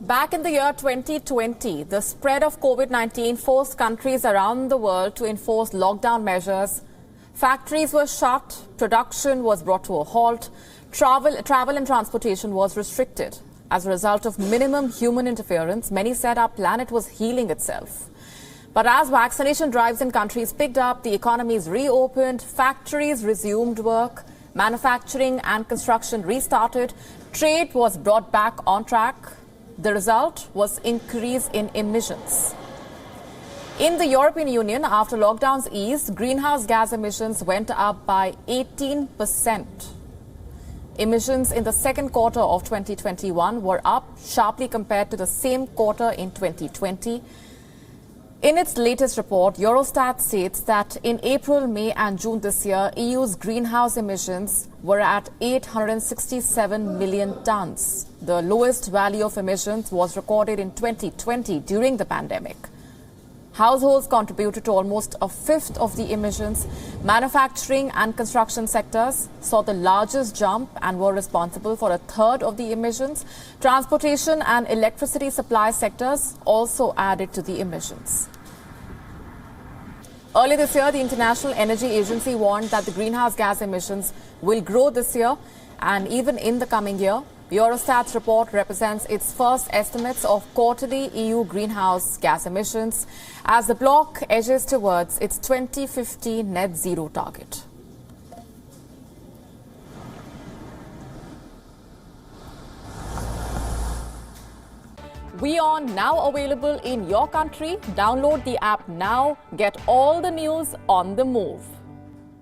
Back in the year 2020, the spread of COVID-19 forced countries around the world to enforce lockdown measures. Factories were shut, production was brought to a halt, travel and transportation was restricted. As a result of minimum human interference, many said our planet was healing itself. But as vaccination drives in countries picked up, the economies reopened, factories resumed work, manufacturing and construction restarted, trade was brought back on track. The result was increase in emissions. In the European Union, after lockdowns eased, greenhouse gas emissions went up by 18%. Emissions in the second quarter of 2021 were up sharply compared to the same quarter in 2020. In its latest report, Eurostat states that in April, May and June this year, EU's greenhouse emissions were at 867 million tons. The lowest value of emissions was recorded in 2020 during the pandemic. Households contributed to almost a fifth of the emissions. Manufacturing and construction sectors saw the largest jump and were responsible for a third of the emissions. Transportation and electricity supply sectors also added to the emissions. Earlier this year, the International Energy Agency warned that the greenhouse gas emissions will grow this year and even in the coming year. Eurostat's report represents its first estimates of quarterly EU greenhouse gas emissions as the bloc edges towards its 2050 net zero target. WION now available in your country. Download the app now. Get all the news on the move.